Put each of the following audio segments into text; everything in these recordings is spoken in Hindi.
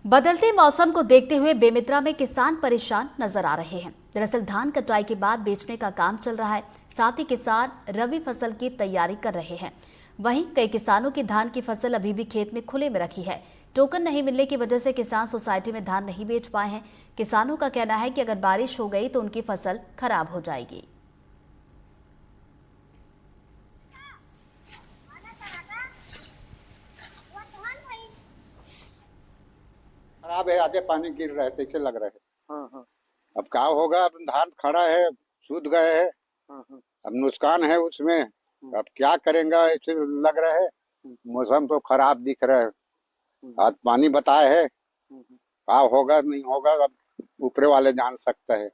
बदलते मौसम को देखते हुए बेमित्रा में किसान परेशान नजर आ रहे हैं। दरअसल धान कटाई के बाद बेचने का काम चल रहा है, साथ ही किसान रबी फसल की तैयारी कर रहे हैं। वहीं कई किसानों की धान की फसल अभी भी खेत में खुले में रखी है। टोकन नहीं मिलने की वजह से किसान सोसाइटी में धान नहीं बेच पाए हैं। किसानों का कहना है कि अगर बारिश हो गई तो उनकी फसल खराब हो जाएगी। खराब है, आधे पानी गिर रहे थे, ऐसे लग रहे हैं। हाँ हाँ अब क्या होगा, अब धान खड़ा है, सूख गए हैं। हाँ हाँ। अब नुकसान है उसमें, अब क्या करेंगे, ऐसे लग रहा है। मौसम तो खराब दिख रहा है, आज पानी बताए है, क्या होगा नहीं होगा अब ऊपरे वाले जान सकते हैं।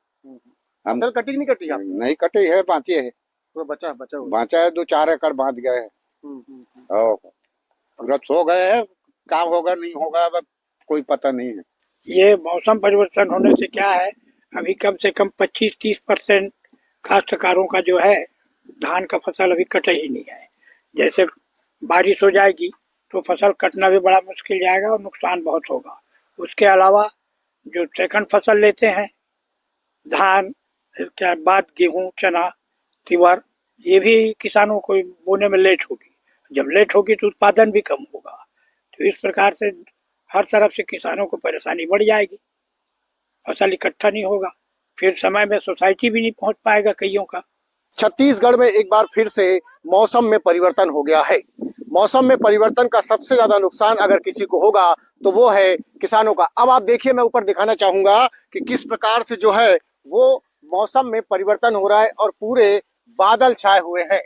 हम फसल कटी कि नहीं कटी आप? नहीं कटी है, बाकी है, पूरा बचा बचा हुआ। बाँचा है, 2-4 एकड़ बाँच गए हैं और पूरा सो गए हैं। क्या होगा नहीं होगा अब कोई पता नहीं है। ये मौसम परिवर्तन होने से क्या है, अभी कम से कम 25-30% काश्तकारों का जो है धान का फसल अभी कटे ही नहीं है। जैसे बारिश हो जाएगी तो फसल कटना भी बड़ा मुश्किल जाएगा और नुकसान बहुत होगा। उसके अलावा जो सेकंड फसल लेते हैं धान के बाद गेहूं, चना, तिवर, ये भी किसानों को बोने में लेट होगी। जब लेट होगी तो उत्पादन भी कम होगा। तो इस प्रकार से हर तरफ से किसानों को परेशानी बढ़ जाएगी, फसल इकट्ठा नहीं होगा, फिर समय में सोसाइटी भी नहीं पहुंच पाएगा कईयों का। छत्तीसगढ़ में एक बार फिर से मौसम में परिवर्तन हो गया है। मौसम में परिवर्तन का सबसे ज्यादा नुकसान अगर किसी को होगा तो वो है किसानों का। अब आप देखिए, मैं ऊपर दिखाना चाहूंगा कि किस प्रकार से जो है वो मौसम में परिवर्तन हो रहा है और पूरे बादल छाए हुए हैं।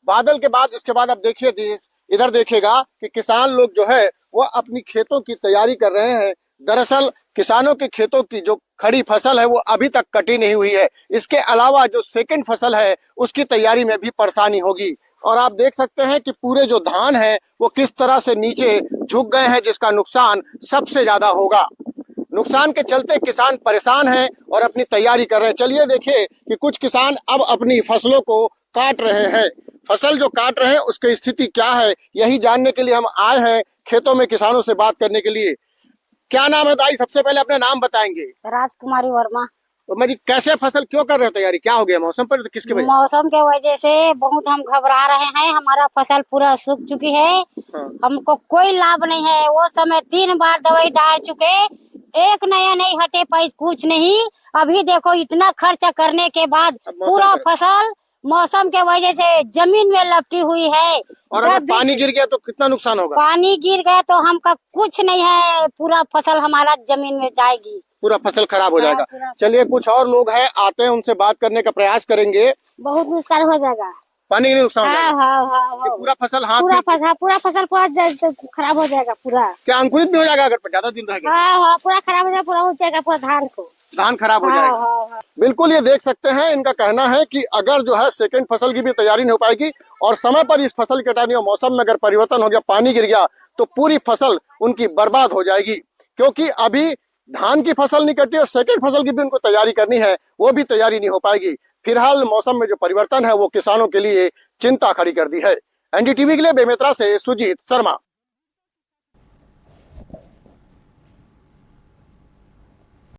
बादल के बाद इसके बाद आप देखिए, इधर देखिएगा कि किसान लोग जो है वो अपनी खेतों की तैयारी कर रहे हैं। दरअसल किसानों के खेतों की जो खड़ी फसल है वो अभी तक कटी नहीं हुई है। इसके अलावा जो सेकंड फसल है उसकी तैयारी में भी परेशानी होगी। और आप देख सकते हैं कि पूरे जो धान है वो किस तरह से नीचे झुक गए हैं, जिसका नुकसान सबसे ज्यादा होगा। नुकसान के चलते किसान परेशान हैं और अपनी तैयारी कर रहे हैं। चलिए देखिए कि कुछ किसान अब अपनी फसलों को काट रहे हैं। फसल जो काट रहे हैं उसकी स्थिति क्या है, यही जानने के लिए हम आए हैं खेतों में किसानों से बात करने के लिए। क्या नाम है दाई? सबसे पहले अपना नाम बताएंगे। राजकुमारी वर्मा। तो मैं जी, कैसे फसल क्यों कर रहे हो तैयारी? क्या हो गया मौसम पर? किसके वजह? मौसम के वजह से बहुत हम घबरा रहे हैं। हमारा फसल पूरा सूख चुकी है। हाँ। हमको कोई लाभ नहीं है। वो समय 3 बार दवाई डाल चुके, एक नया नहीं हटे, पैसे कुछ नहीं। अभी देखो इतना खर्चा करने के बाद पूरा फसल मौसम के वजह से जमीन में लपटी हुई है। और अगर पानी गिर गया तो कितना नुकसान होगा? पानी गिर गया तो हमका कुछ नहीं है, पूरा फसल हमारा जमीन में जाएगी, पूरा फसल खराब हो जाएगा। चलिए कुछ और लोग हैं, आते हैं, उनसे बात करने का प्रयास करेंगे। बहुत नुकसान हो जाएगा। पानी के नुकसान हो जाएगा। हाँ। पूरा फसल हाथ पूरा फसल खराब हो जाएगा। पूरा क्या अंकुरित भी हो जाएगा अगर ज्यादा दिन रहेगा? हाँ, पूरा खराब हो जाएगा, पूरा हो जाएगा, पूरा धान खराब हो जाएगा। बिल्कुल, ये देख सकते हैं, इनका कहना है कि अगर जो है सेकंड फसल की भी तैयारी नहीं हो पाएगी और समय पर इस फसल की कटाई और मौसम में अगर परिवर्तन हो गया, पानी गिर गया तो पूरी फसल उनकी बर्बाद हो जाएगी। क्योंकि अभी धान की फसल नहीं कटी और सेकंड फसल की भी उनको तैयारी करनी है, वो भी तैयारी नहीं हो पाएगी। फिलहाल मौसम में जो परिवर्तन है वो किसानों के लिए चिंता खड़ी कर दी है। एनडीटीवी के लिए बेमेतरा से सुजीत शर्मा।